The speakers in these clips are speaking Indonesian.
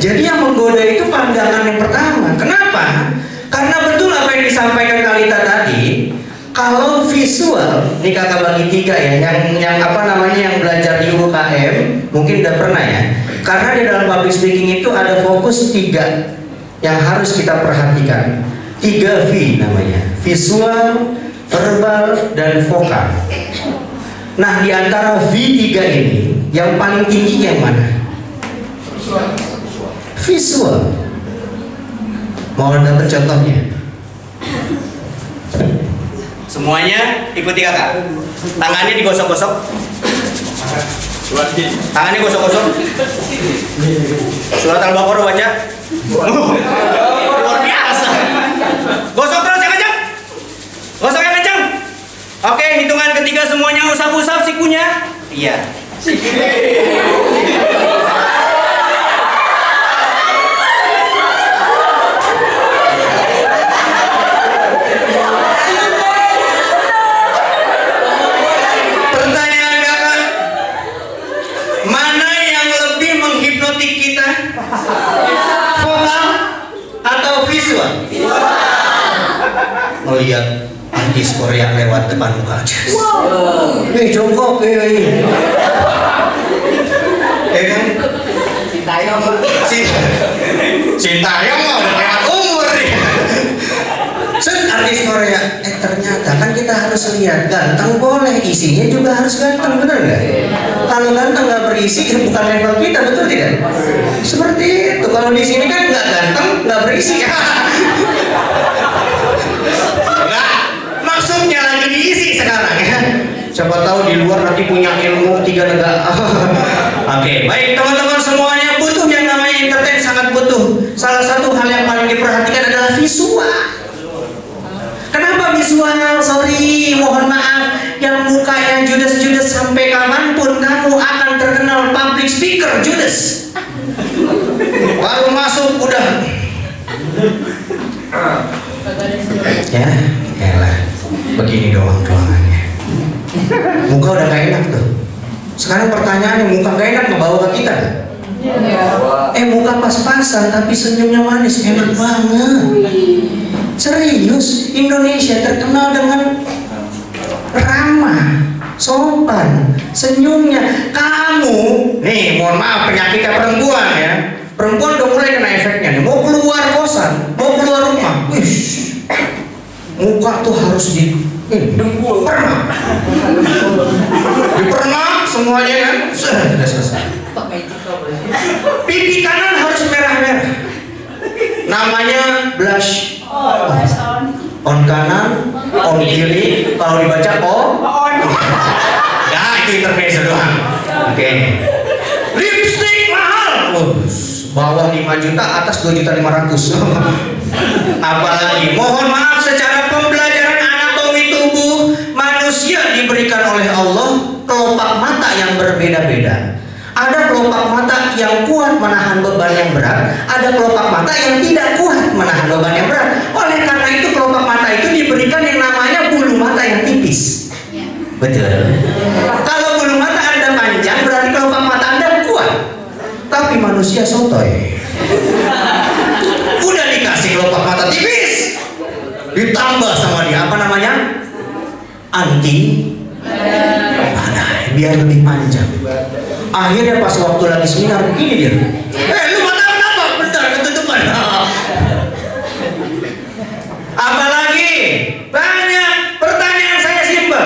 Jadi yang menggoda itu pandangan yang pertama. Kenapa? Karena betul apa yang disampaikan Kalita tadi. Kalau visual, ini kakak bagi 3 ya, yang apa namanya yang belajar di UKM mungkin udah pernah ya. Karena di dalam public speaking itu ada fokus 3 yang harus kita perhatikan. 3 V namanya, visual, verbal, dan vokal. Nah di antara V3 ini yang paling tinggi yang mana? Visual. Mau dapat contohnya? Semuanya ikuti kakak. Tangannya digosok-gosok. Tangannya gosok-gosok. Surat Al-Baqarah baca. Luar biasa. Gosok terus yang kencang. Gosok yang kencang. Oke, hitungan ketiga semuanya usap-usap sikunya. Iya. Vokal atau visual? Oh iya, artis Korea lewat depan muka aja. Jongkok, kan? Sintayong mau udah lewat umur nih. Artis Korea, ternyata kan kita harus lihat ganteng boleh, isinya juga harus ganteng, benar nggak? Kalau ganteng nggak berisi, bukan level kita, betul tidak? Seperti itu. Kalau di sini kan nggak ganteng, nggak berisi. Nggak, maksudnya lagi diisi sekarang ya. Siapa tahu di luar nanti punya ilmu 3 negara. Oke, baik teman-teman semuanya, butuh yang namanya entertain, sangat butuh. Salah satu hal yang paling diperhatikan adalah visual. Kenapa visual? Sorry, mohon maaf. Yang muka yang judes-judes sampai kapanpun kamu akan terkenal public speaker judes. Baru masuk udah. Ya, elah. Begini doang-doangannya. Muka udah gak enak tuh. Sekarang pertanyaannya, muka gak enak ngebawa ke kita kan? Muka pas-pasan tapi senyumnya manis, enak banget. Serius, Indonesia terkenal dengan ramah, sopan, senyumnya. Kamu, nih mohon maaf penyakitnya perempuan ya. Perempuan udah mulai kena efeknya nih. Mau keluar kosan, mau keluar rumah, muka tuh harus dipermak. Dipermak semuanya kan. Sudah selesai. Pipi kanan harus merah-merah. Namanya blush. On kanan, on kiri, kalau dibaca on. Nah itu intermezzo doang. Oke. Lipstick mahal. Bawah 5 juta, atas 2.500.000. Apalagi, mohon maaf, secara pembelajaran anatomi tubuh manusia diberikan oleh Allah kelopak mata yang berbeda-beda. Ada kelopak mata yang kuat menahan beban yang berat, ada kelopak mata yang tidak kuat menahan beban yang berat. Oleh karena itu kelopak mata itu diberikan yang namanya bulu mata yang tipis. Betul. Kalau bulu mata Anda panjang berarti kelopak mata Anda kuat. Tapi manusia sotoy. Udah dikasih kelopak mata tipis, ditambah sama dia apa namanya? Anti biar lebih panjang. Akhirnya pas waktu lagi seminar begini dia. Lu mata kenapa? Bentar ketutupan. Apalagi banyak pertanyaan saya simpel.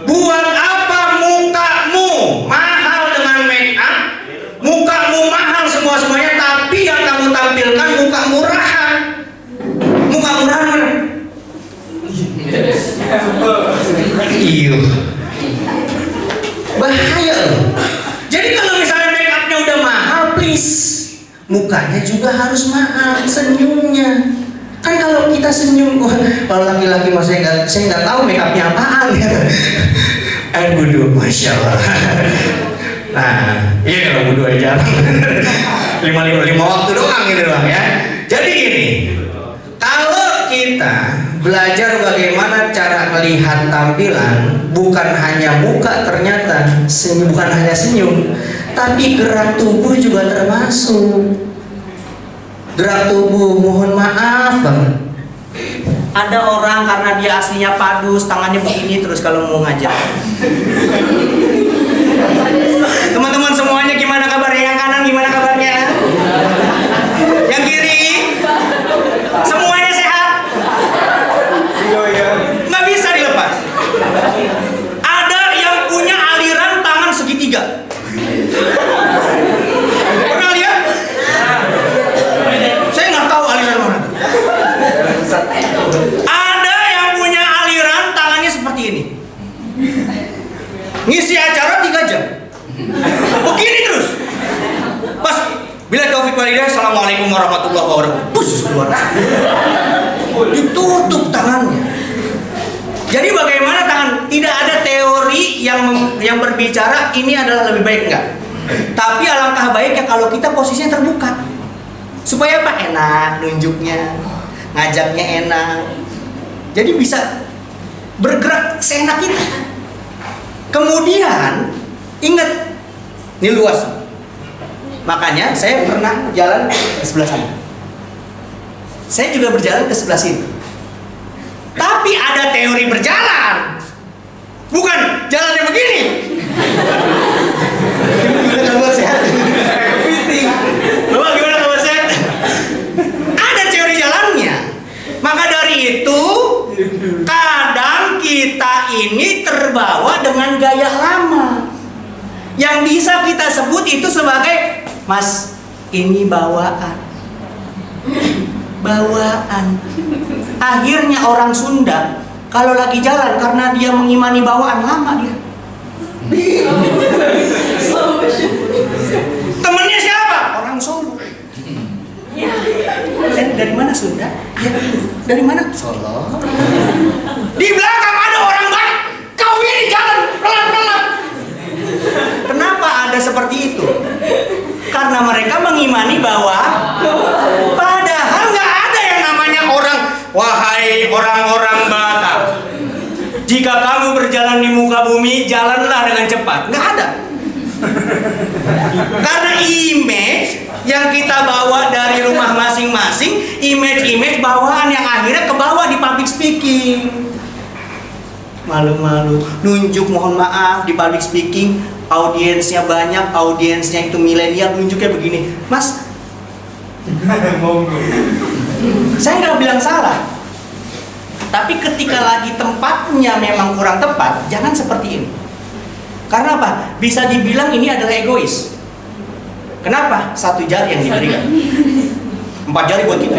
Buat apa mukamu mahal dengan make up? Mukamu mahal semuanya, tapi yang kamu tampilkan muka murahan. Muka murahan mana? Iya. Bahaya loh. Jadi kalau misalnya make upnya udah mahal, please mukanya juga harus mahal, senyumnya. Kan kalau kita senyum, kalau laki-laki saya nggak tahu make upnya apaan ya. Air wudhu, masya Allah. Nah, iya kalau wudhu aja. 5 waktu doang gitu doang ya. Jadi gini, kalau kita belajar bagaimana cara melihat tampilan, bukan hanya muka ternyata, bukan hanya senyum, tapi gerak tubuh juga termasuk. Gerak tubuh, mohon maaf banget. Ada orang karena dia aslinya padus, tangannya begini terus kalau mau ngajar. Teman-teman semuanya gimana kabarnya? Yang kanan gimana kabarnya? Yang kiri? Semuanya sehat? Nggak bisa dilepas. Ada yang punya aliran tangan segitiga. Pernah lihat? Saya nggak tahu aliran mana. Ada yang punya aliran tangannya seperti ini. Ngisi acara 3 jam. Begini terus. Pas bila Taufik Walhidayah, Assalamualaikum warahmatullahi wabarakatuh. Bus keluar. Ditutup tangannya. Jadi bagaimana tangan? Tidak ada teori yang berbicara ini adalah lebih baik, enggak. Tapi alangkah baiknya kalau kita posisinya terbuka. Supaya apa? Enak nunjuknya, ngajaknya enak. Jadi bisa bergerak seenak kita. Kemudian ingat, ini luas. Makanya saya pernah jalan ke sebelah sana. Saya juga berjalan ke sebelah sini. Tapi ada teori berjalan, bukan jalannya begini. Gimana kalau sehat? Bapak gimana kalau sehat? Ada teori jalannya. Maka dari itu, kadang kita ini terbawa dengan gaya lama. Yang bisa kita sebut itu sebagai, Mas, ini bawaan. Bawaan. Akhirnya orang Sunda kalau lagi jalan karena dia mengimani bawaan, lama dia. Temennya siapa? Orang Solo. Dari mana Sunda? Ya, dari mana? Solo. Di belakang ada orang baik. Kau ini jalan pelan-pelan. Kenapa ada seperti itu? Karena mereka mengimani bahwa padahal nggak ada yang namanya orang, wahai orang-orang Batak, jika kamu berjalan di muka bumi, jalanlah dengan cepat. Nggak ada. Karena image yang kita bawa dari rumah masing-masing, image-image bawaan yang akhirnya kebawa di public speaking. Malu-malu, nunjuk mohon maaf di public speaking, audiensnya banyak, audiensnya itu milenial, nunjuknya begini, Mas. Saya nggak bilang salah, tapi ketika lagi tempatnya memang kurang tepat, jangan seperti ini. Karena apa? Bisa dibilang ini adalah egois. Kenapa? 1 jari yang diberikan, 4 jari buat kita.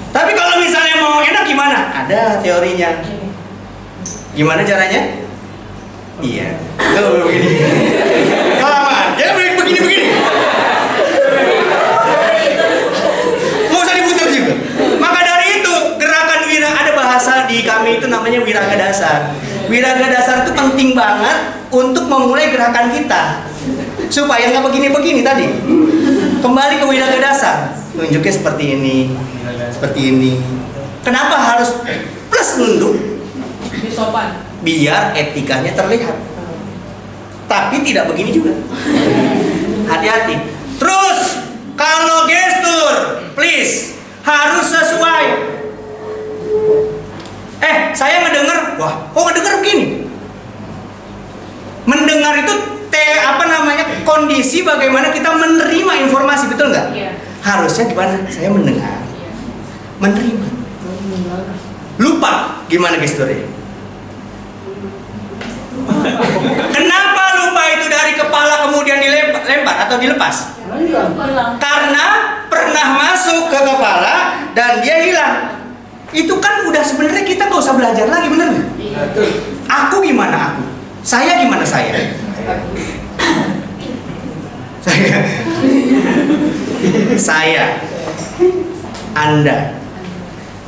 Tapi kalau misalnya mau enak gimana? Ada teorinya. Gimana caranya? Iya. Tuh begini. Kelamaan. Dia begini-begini. Mau usah diputar juga. Maka dari itu gerakan wira, ada bahasa di kami itu namanya wiraga dasar. Wiraga dasar itu penting banget untuk memulai gerakan kita. Supaya nggak begini-begini tadi. Kembali ke wiraga dasar. Nunjuknya seperti ini. Seperti ini. Kenapa harus plus nunduk? Sopan. Biar etikanya terlihat. Tapi tidak begini juga. Hati-hati. Terus kalau gestur, please harus sesuai. Saya ngedenger, wah, kok ngedenger begini? Mendengar itu kondisi bagaimana kita menerima informasi, betul nggak? Iya. Harusnya gimana? Saya mendengar, menerima. Lupa, gimana gesturnya? Kenapa lupa itu dari kepala kemudian dilempar atau dilepas? Karena pernah masuk ke kepala dan dia hilang. Itu kan udah sebenarnya kita gak usah belajar lagi, bener nggak? Aku gimana aku? Saya gimana saya? Saya, Anda,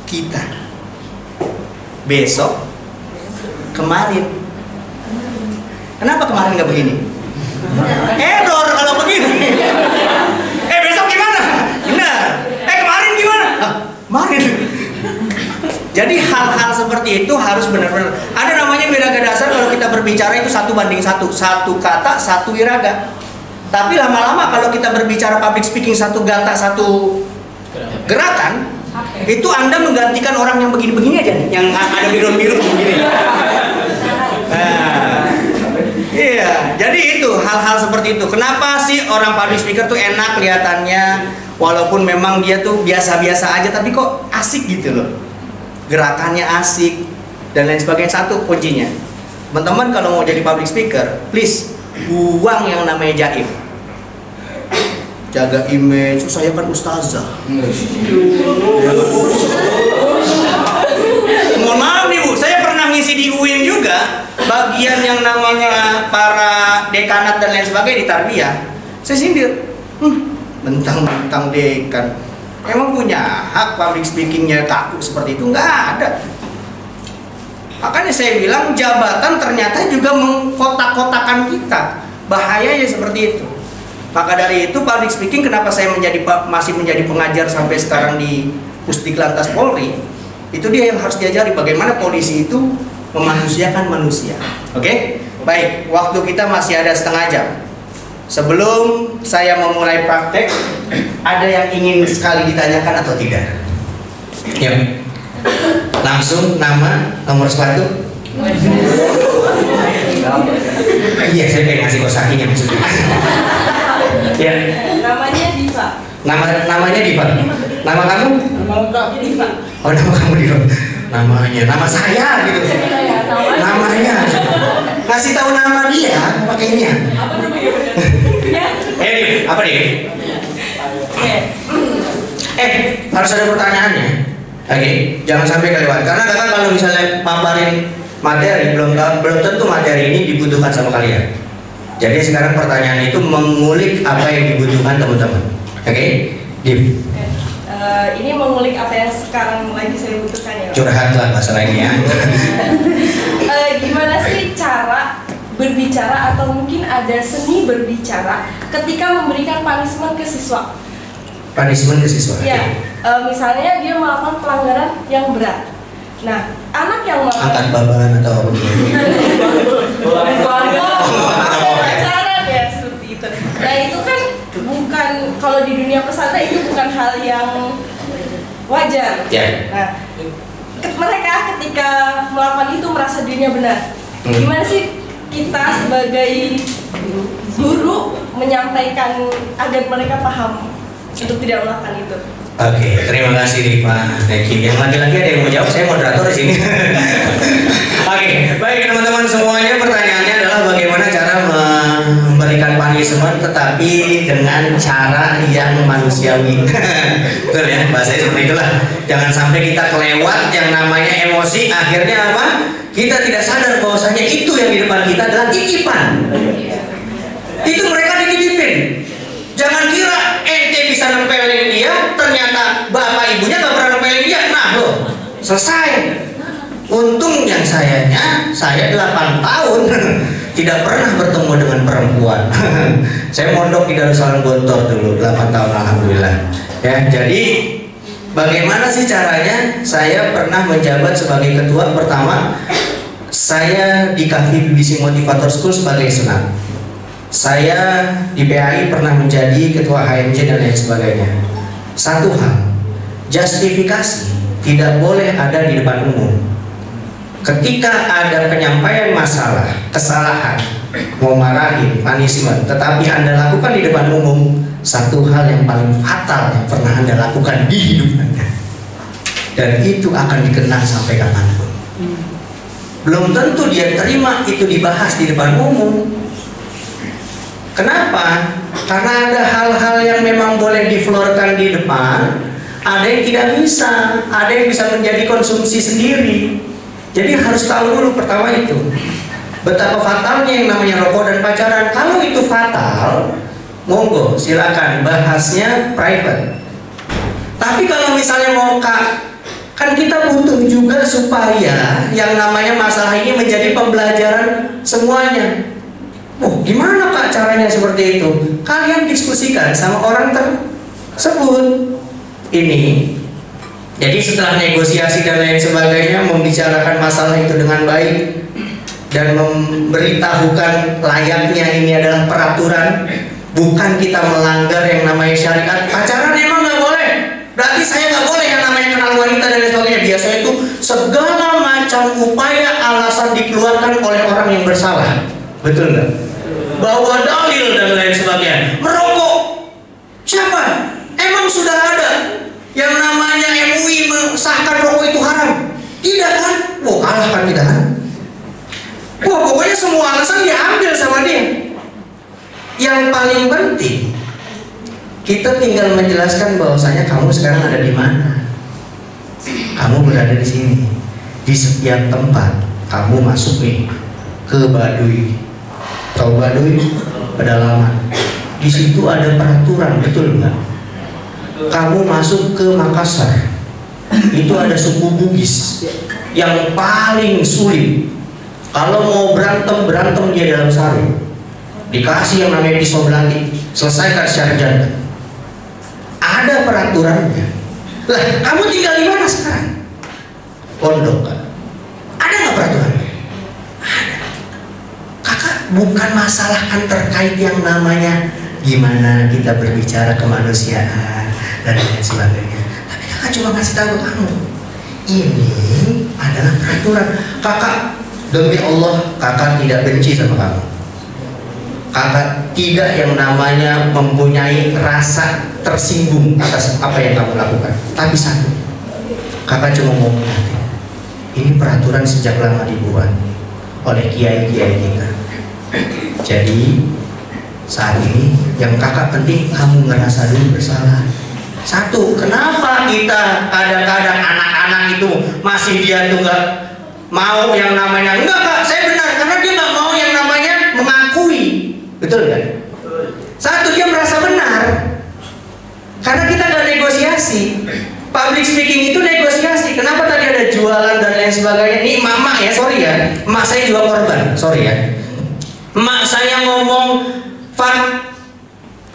kita, besok, kemarin. Kenapa kemarin nggak begini? Error kalau begini. Besok gimana? Benar. Kemarin gimana? Kemarin. Jadi hal-hal seperti itu harus benar-benar. Ada namanya wiraga dasar, kalau kita berbicara itu 1:1. 1 kata, 1 wiraga. Tapi lama-lama kalau kita berbicara public speaking satu gata satu gerakan, itu Anda menggantikan orang yang begini-begini aja nih, yang ada biru-biru begini. Nah, iya, jadi itu hal-hal seperti itu. Kenapa sih orang public speaker tuh enak kelihatannya, walaupun memang dia tuh biasa-biasa aja, tapi kok asik gitu loh. Gerakannya asik dan lain sebagainya. Satu kuncinya, teman-teman kalau mau jadi public speaker, please buang yang namanya jaim. Jaga image, saya kan ustazah. Mohon maaf nih Bu, saya pernah ngisi di UIN juga, bagian yang namanya para dekanat dan lain sebagainya di tarbiyah. Saya sindir, bentang-bentang dekan, emang punya hak public speakingnya kaku seperti itu? Nggak ada. Makanya saya bilang jabatan ternyata juga mengkotak-kotakan kita. Bahayanya seperti itu. Maka dari itu public speaking, kenapa saya masih menjadi pengajar sampai sekarang di Pusdiklantas Polri, itu dia yang harus diajari bagaimana polisi itu memanusiakan manusia. Oke? Baik, waktu kita masih ada setengah jam. Sebelum saya memulai praktek, ada yang ingin sekali ditanyakan atau tidak? Ya. Langsung nama, nomor sepatu. Iya, saya pengen ngasih kosakinya maksudnya. Ya. Namanya Diva. Namanya Diva. Nama kamu? Diva. Oh, nama kamu Diva. Nama saya gitu. Namanya. Kasih tahu nama dia, pakainya. Apa namanya? Apa nih? Harus ada pertanyaannya. Oke, jangan sampai kelewat. Karena kakak kalau misalnya paparin materi, belum tentu materi ini dibutuhkan sama kalian. Jadi sekarang pertanyaan itu mengulik apa yang dibutuhkan teman-teman. Oke? Div. Ini mengulik apa yang sekarang lagi saya butuhkan ya. Curhatlah masalah ini ya. Gimana sih cara berbicara atau mungkin ada seni berbicara ketika memberikan punishment ke siswa? Punishment ke siswa. Ya, misalnya dia melakukan pelanggaran yang berat. Nah, anak yang melakukan Angkat baban atau apa? pacaran ya seperti itu. Nah itu kan bukan, kalau di dunia pesantren itu bukan hal yang wajar. Ya. Nah, mereka ketika melakukan itu merasa dirinya benar. Gimana sih kita sebagai guru menyampaikan agar mereka paham untuk tidak melakukan itu? Oke, terima kasih Diva. Thank you. Yang lagi-lagi ada yang mau jawab, saya moderator di sini. Oke, baik teman-teman semuanya, pertanyaannya adalah bagaimana cara memberikan punishment tetapi dengan cara yang manusiawi. Betul ya, bahasanya seperti itulah. Jangan sampai kita kelewat yang namanya emosi, akhirnya apa? Kita tidak sadar bahwasanya itu yang di depan kita adalah titipan. Itu mereka dititipin. Jangan kira ente bisa nempelin dia, ternyata bapak ibunya gak pernah nempelin dia. Nah loh, selesai. Untung yang saya 8 tahun tidak pernah bertemu dengan perempuan. Saya mondok di Darussalam Gontor dulu 8 tahun, alhamdulillah. Ya, jadi bagaimana sih caranya? Saya pernah menjabat sebagai ketua. Pertama, saya di Kahfi BBC Motivator School sebagai senat. Saya di PAI pernah menjadi ketua HMJ dan lain sebagainya. Satu hal, justifikasi tidak boleh ada di depan umum. Ketika ada penyampaian masalah, kesalahan, mau marahin, punishment, tetapi Anda lakukan di depan umum, satu hal yang paling fatal yang pernah Anda lakukan di hidup Anda, dan itu akan dikenang sampai kapanpun. Belum tentu dia terima itu dibahas di depan umum. Kenapa? Karena ada hal-hal yang memang boleh diflorkan di depan, ada yang tidak bisa, ada yang bisa menjadi konsumsi sendiri. Jadi harus tahu dulu pertama itu betapa fatalnya yang namanya rokok dan pacaran. Kalau itu fatal, monggo silakan bahasnya private. Tapi kalau misalnya mau kan kita butuh juga supaya yang namanya masalah ini menjadi pembelajaran semuanya. Oh, gimana Kak caranya seperti itu? Kalian diskusikan sama orang tersebut. Ini. Jadi setelah negosiasi dan lain sebagainya, membicarakan masalah itu dengan baik dan memberitahukan layaknya ini adalah peraturan. Bukan kita melanggar yang namanya syariat. Pacaran emang nggak boleh, berarti saya nggak boleh yang namanya kenal wanita dan lain sebagainya. Biasanya itu segala macam upaya alasan dikeluarkan oleh orang yang bersalah. Betul nggak? Bawa dalil dan lain sebagainya. Merokok, siapa? Emang sudah ada yang namanya MUI mensahkan rokok itu haram? Tidak kan? Wah, kalah kan kita kan? Wah, pokoknya semua alasan diambil sama dia. Yang paling penting, kita tinggal menjelaskan bahwasanya kamu sekarang ada di mana. Kamu berada di sini. Di setiap tempat kamu masuk nih ke Baduy. Tahu Baduy? Pedalaman. Di situ ada peraturan, betul nggak? Kamu masuk ke Makassar, itu ada suku Bugis yang paling sulit. Kalau mau berantem dia dalam sarung. Dikasih yang namanya pisau belati, selesaikan secara jantan. Ada peraturannya. Lah, kamu tinggal di mana sekarang? Pondok kan? Ada nggak peraturannya? Ada. Kakak, bukan masalah kan terkait yang namanya gimana kita berbicara kemanusiaan dan lain sebagainya. Tapi kakak cuma kasih tahu kamu, ini adalah peraturan. Kakak, demi Allah, kakak tidak benci sama kamu. Kakak tidak yang namanya mempunyai rasa tersinggung atas apa yang kamu lakukan. Tapi satu, kakak cuma mau mengingatkan, ini peraturan sejak lama dibuat oleh kiai-kiai kita. Jadi saat ini yang kakak penting kamu ngerasa dulu bersalah. Satu, kenapa kita kadang-kadang anak-anak itu masih dia tuh nggak mau yang namanya enggak kak, saya benar, karena dia nggak mau yang namanya mengakui. Betul kan? Satu, dia merasa benar karena kita nggak negosiasi. Public speaking itu negosiasi. Kenapa tadi ada jualan dan lain sebagainya? Ini emak ya, sorry ya, emak saya juga korban, sorry ya. Emak saya ngomong, Fan,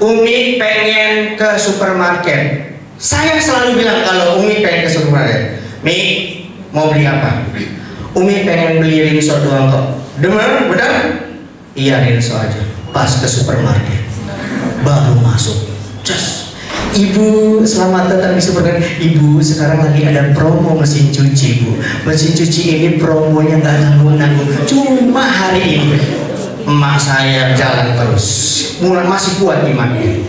Umi pengen ke supermarket. Saya selalu bilang kalau Umi pengen ke supermarket, Mi mau beli apa? Umi pengen beli rinso doang kok. Dengar, benar? Iya, rinso aja. Pas ke supermarket, baru masuk, just, Ibu selamat datang di supermarket. Ibu sekarang lagi ada promo mesin cuci, Bu. Mesin cuci ini promonya nggak nanggung-nanggung, cuma hari ini. Emak saya jalan terus, mulai masih kuat imannya.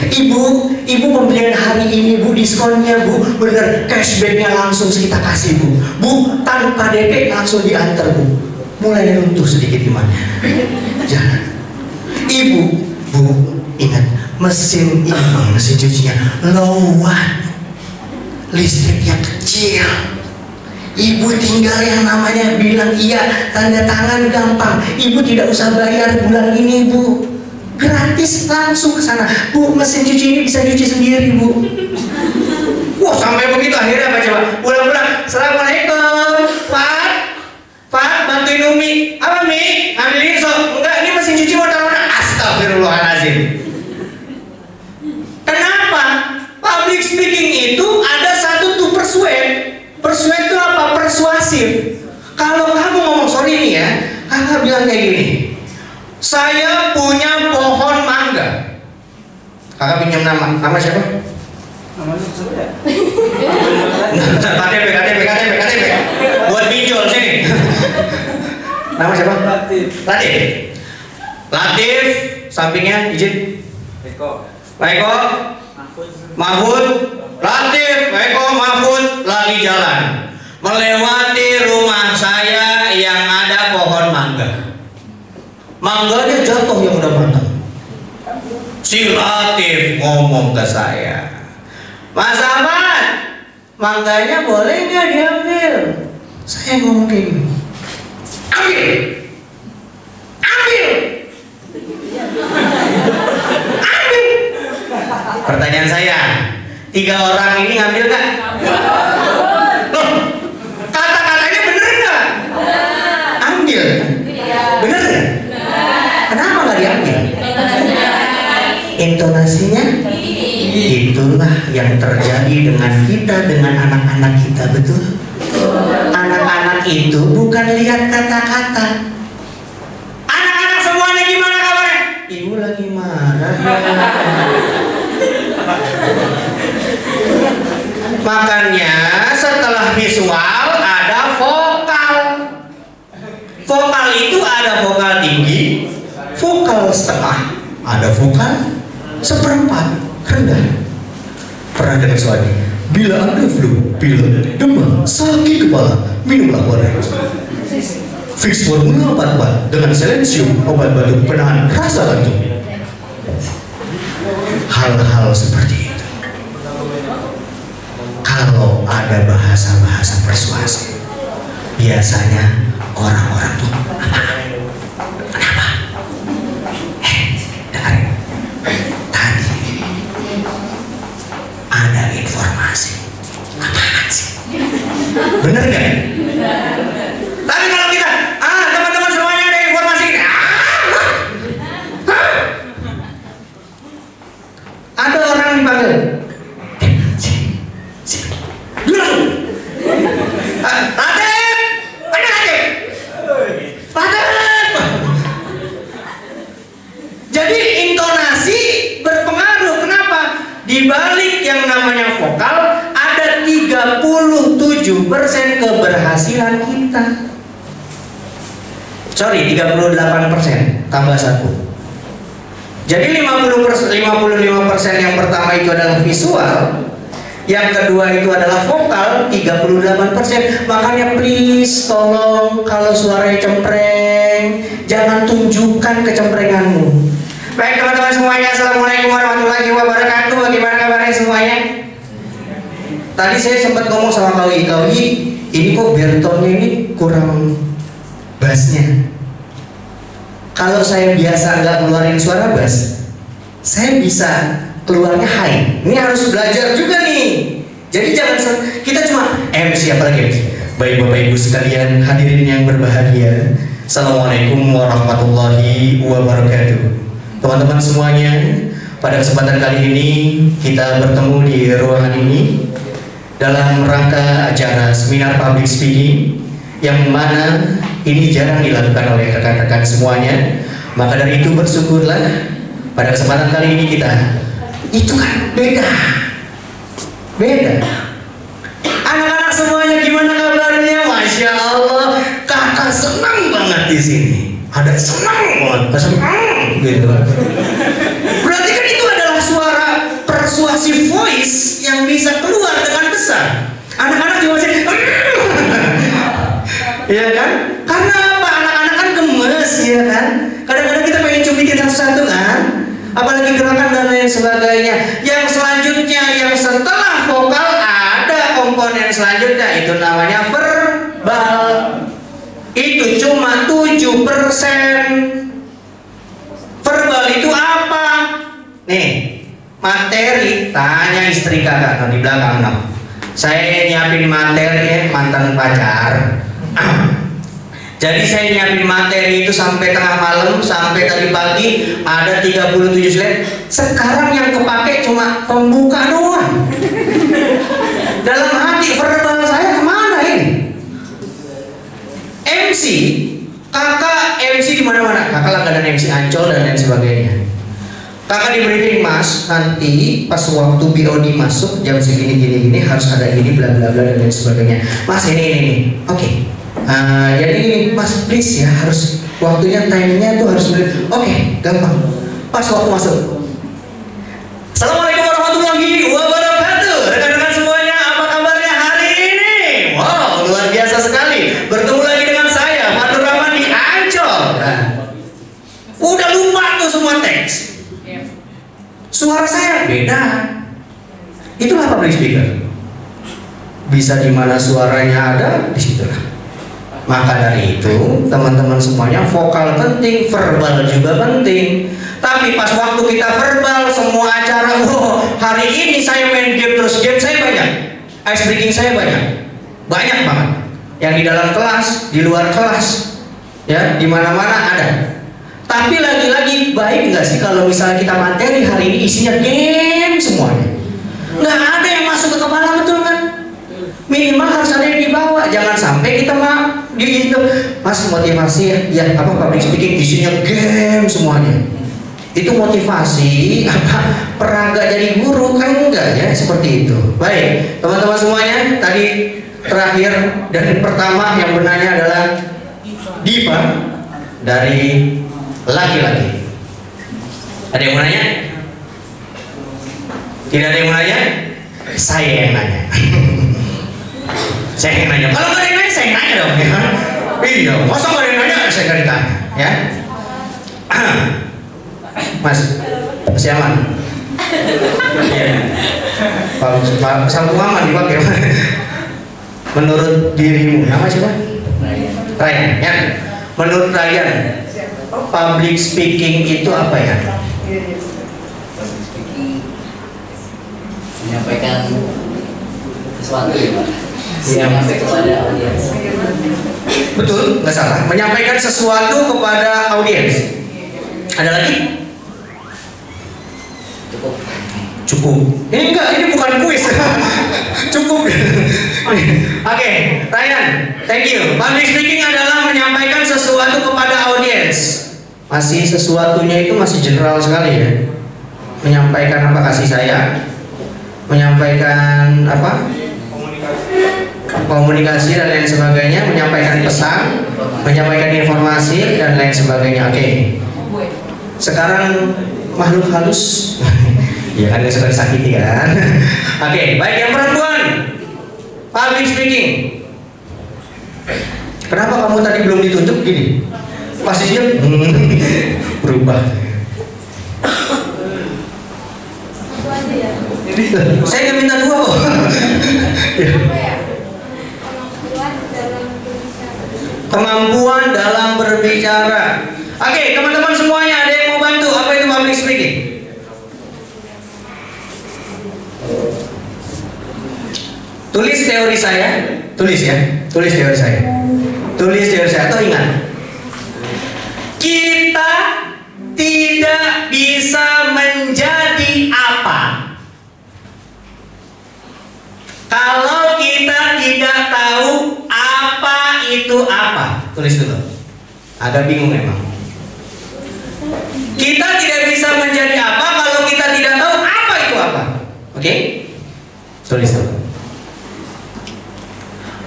Ibu pembelian hari ini Bu, diskonnya Bu, bener, cashbacknya langsung kita kasih Bu. Bu, tanpa DP langsung diantar Bu. Mulai runtuh sedikit imannya. Jangan. Ibu, Bu, ingat mesin ini, mesin cucinya low watt, listriknya kecil. Ibu tinggal yang namanya bilang iya, tanda tangan gampang. Ibu tidak usah bayar bulan ini Bu, gratis langsung ke sana. Bu, mesin cuci ini bisa cuci sendiri Bu. Wah, sampai begitu akhirnya apa coba? Pulang-pulang, Assalamualaikum, Pak, bantuin Umi. Apa Mi? Ngambilin so? Enggak, ini mesin cuci mau taruh. Astagfirullahaladzim. Kenapa? Public speaking itu ada satu tuh persuade. Persuade itu apa? Persuasif. Kalau kamu ngomong, sorry nih ya, kakak bilang kayak gini, saya punya pohon mangga. Kakak pinjam nama siapa? Nama saya. KTP. Buat pinjol sini. Nama siapa? Latif. Sampingnya izin. Eko. Mahfud. Latif. Eko. Mahfud lagi jalan melewati rumah saya yang ada pohon mangga. Mangganya jatuh yang udah matang. Si Latif ngomong ke saya, Mas Ahmad, mangganya boleh nggak diambil? Saya ngomong kayak gini, ambil. Pertanyaan saya, 3 orang ini ngambil nggak? Loh, kata-katanya bener nggak? Ambil, bener nggak? Kenapa nggak diambil? Intonasinya? Itulah yang terjadi dengan kita, dengan anak-anak kita, betul? Anak-anak itu bukan lihat kata-kata. Anak-anak semuanya gimana kabarnya? Ibu lagi marah. Makanya setelah visual ada vokal. Vokal itu ada vokal tinggi, vokal setengah, ada vokal seperempat rendah. Pernah dengar soal ini? Bila Anda flu, pilek, demam, sakit kepala, minumlah orange. Fix formula 44 dengan Silenzium, obat batuk penahan rasa jantung. Hal-hal seperti itu. Kalau ada bahasa-bahasa persuasi, biasanya orang-orang tuh kenapa? Dengarin. Tadi ada informasi. Apaan sih? Bener gak? Tapi kalau kita, teman-teman semuanya ada informasi. Ada orang dipanggil. Jadi intonasi berpengaruh. Kenapa? Di balik yang namanya vokal ada 37% keberhasilan kita. Sorry, 38% tambah 1. Jadi 55% yang pertama itu adalah visual, yang kedua itu adalah vokal 38%. Makanya please tolong kalau suaranya cempreng jangan tunjukkan kecemprenganmu. Baik teman-teman semuanya, assalamualaikum warahmatullahi wabarakatuh. Bagaimana kabarnya semuanya? Tadi saya sempat ngomong sama Kawi, ini kok baritonnya ini kurang bassnya. Kalau saya biasa nggak keluarin suara bass, saya bisa keluarnya high. Ini harus belajar juga nih. Jadi jangan kita cuma MC apalagi MC. Baik Bapak Ibu sekalian, hadirin yang berbahagia, assalamualaikum warahmatullahi wabarakatuh. Teman-teman semuanya, pada kesempatan kali ini kita bertemu di ruangan ini dalam rangka acara seminar public speaking yang mana ini jarang dilakukan oleh rekan-rekan semuanya. Maka dari itu bersyukurlah pada kesempatan kali ini kita itu kan beda. Anak-anak semuanya gimana kabarnya? Masya Allah, kakak senang banget di sini. Ada senang banget, gitu. Berarti kan itu adalah suara persuasif voice yang bisa keluar dengan besar. Anak-anak juga masih ya kan? Karena apa? Anak-anak kan gemes, ya kan? Kadang-kadang kita pengen cubitin satu-satu kan? Apalagi gerakan dan lain sebagainya. Yang selanjutnya, yang setelah vokal ada komponen selanjutnya, itu namanya verbal. Itu cuma 7%. Verbal itu apa? Nih, materi. Tanya istri kakak di belakang no. Saya nyiapin materi mantan pacar. Jadi saya nyiapin materi itu sampai tengah malam, sampai tadi pagi ada 37 slide. Sekarang yang kepake cuma pembuka doang. Dalam hati verbal saya kemana ini? MC, kakak MC di mana-mana. Kakak langganan MC Ancol dan lain sebagainya. Kakak di briefing, Mas, nanti pas waktu BOD masuk jam segini gini harus ada ini bla bla bla dan lain sebagainya. Mas ini. Oke. Jadi gini, Mas, please ya, harus waktunya, timenya tuh harus Oke, gampang. Pas waktu masuk. Assalamualaikum warahmatullahi wabarakatuh. Rekan-rekan semuanya, apa kabarnya hari ini? Wow, luar biasa sekali. Bertemu lagi dengan saya, Fatur Rahman di Ancol. Udah lupa tuh semua teks. Suara saya beda. Itulah public speaker. Bisa di mana suaranya ada, disitulah. Maka dari itu, teman-teman semuanya, vokal penting, verbal juga penting. Tapi pas waktu kita verbal, semua acara, hari ini saya main game terus, game saya banyak, ice breaking saya banyak banget. Yang di dalam kelas, di luar kelas, ya, di mana-mana ada. Tapi lagi-lagi baik nggak sih kalau misalnya kita materi hari ini isinya game semuanya, nggak ada yang masuk ke kepala, betul kan? Minimal harus ada yang dibawa. Jangan sampai kita Mas motivasi ya apa public speaking isinya game semuanya. itu motivasi apa peraga jadi guru kan enggak ya, seperti itu. Baik teman-teman semuanya, tadi terakhir dan pertama yang benarnya adalah diva dari laki-laki. Ada yang mau nanya? Tidak ada yang mau nanya? Saya yang nanya. Saya yang nanya. Kalau nggak ada yang nanya, saya yang nanya dong ya. Iya, masa nggak ada yang nanya, saya nggak ditanya ya. Mas, masih aman? Iya. Sampung aman dipakai. Menurut dirimu, nama siapa? Ryan. Ya. Menurut Ryan, public speaking itu apa ya? Menyampaikan sesuatu ya Pak. Menyampaikan kepada audiens. Betul, nggak salah. Menyampaikan sesuatu kepada audiens. Ada lagi? Cukup. Cukup. Ini enggak, ini bukan kuis. Cukup. Oke, Ryan, thank you. Public speaking adalah menyampaikan sesuatu kepada audiens. Masih sesuatunya itu masih general sekali ya. Menyampaikan apa, kasih sayang, menyampaikan apa? Komunikasi dan lain sebagainya, menyampaikan pesan, menyampaikan informasi dan lain sebagainya. Oke. Sekarang makhluk halus. Ya kan, sudah disakiti kan. Oke, baik yang perempuan. Public speaking. Kenapa kamu tadi belum ditunjuk gini? Pastinya berubah. Saya nggak minta dua kok. Kemampuan dalam berbicara. Oke, teman-teman semuanya, ada yang mau bantu? Apa itu public speaking? Tulis teori saya, tulis ya, tulis teori saya, tulis teori saya. Atau ingat, kita tidak bisa menjadi apa kalau kita tidak tahu apa itu apa. Tulis dulu, agak bingung memang. Kita tidak bisa menjadi apa kalau kita tidak tahu apa itu apa. Oke? Tulis dulu.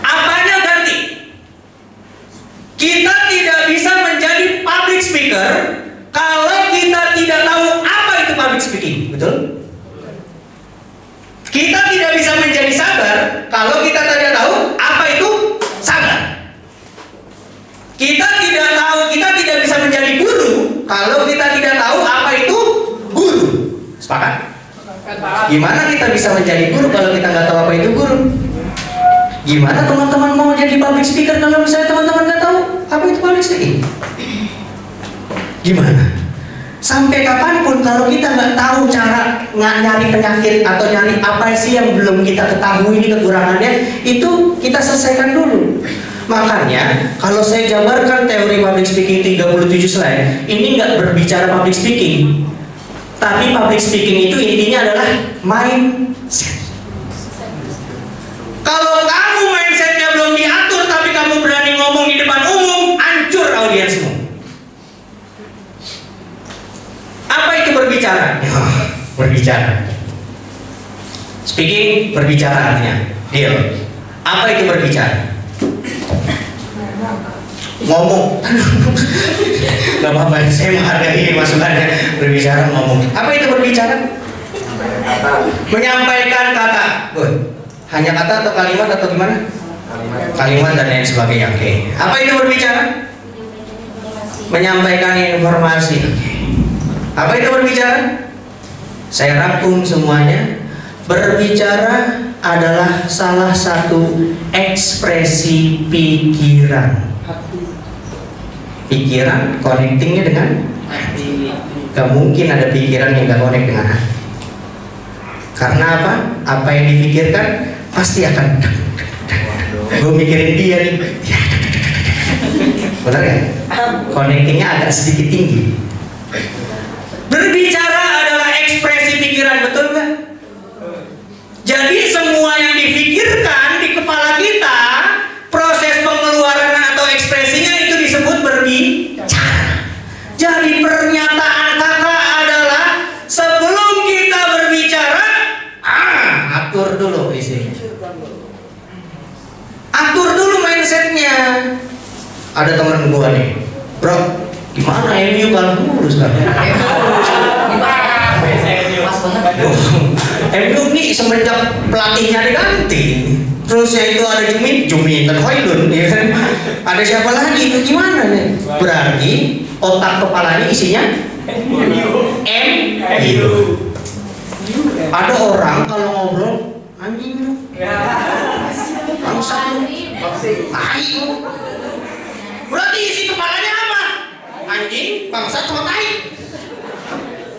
Apanya ganti. Kita tidak bisa menjadi public speaker kalau kita tidak tahu apa itu public speaking. Betul? Kita tidak bisa menjadi sabar kalau kita tidak tahu apa itu sabar. Kita tidak tahu, kita tidak bisa menjadi guru kalau kita tidak tahu apa itu guru. Sepakat? Gimana kita bisa menjadi guru kalau kita nggak tahu apa itu guru? Gimana teman-teman mau jadi public speaker kalau misalnya teman-teman nggak tahu apa itu public speaking? Gimana? Sampai kapanpun kalau kita nggak tahu cara nyari penyakit atau nyari apa sih yang belum kita ketahui ini kekurangannya, itu kita selesaikan dulu. Makanya kalau saya jabarkan teori public speaking 37 slide, ini nggak berbicara public speaking, tapi public speaking itu intinya adalah mindset. Kalau kamu mindsetnya belum diatur tapi kamu berani ngomong di depan umum, hancur audiensmu. Apa itu berbicara? Berbicara. Speaking, berbicara artinya. Deal. Apa itu berbicara? Ngomong. Gak apa-apa, saya menghargai masukannya. Berbicara, ngomong. Apa itu berbicara? Menyampaikan kata. Hanya kata atau kalimat atau gimana? Kalimat dan lain sebagainya. Oke. Apa itu berbicara? Menyampaikan informasi. Apa itu berbicara? Saya rangkum semuanya. Berbicara adalah salah satu ekspresi pikiran. Pikiran connectingnya dengan hati. Gak mungkin ada pikiran yang gak connect dengan hati. Karena apa? Apa yang dipikirkan pasti akan. Gue mikirin dia nih. Benar kan? Connectingnya agak sedikit tinggi. Berbicara adalah ekspresi pikiran, betul nggak? Jadi semua yang dipikirkan di kepala kita, proses pengeluaran atau ekspresinya itu disebut berbicara. Jadi pernyataan kata ada temen gua nih, bro, gimana MU kan lulus kan? MU nih semenjak pelatihnya diganti, terus ya itu ada Juminten Hoylund, ya kan? Ada siapa lagi? Itu gimana nih? Berarti otak kepalanya isinya MU. Ada orang kalau ngobrol anjing lu, bangsat lu, tai lu. Berarti isi kepalanya apa? Anjing, bangsat sama tai.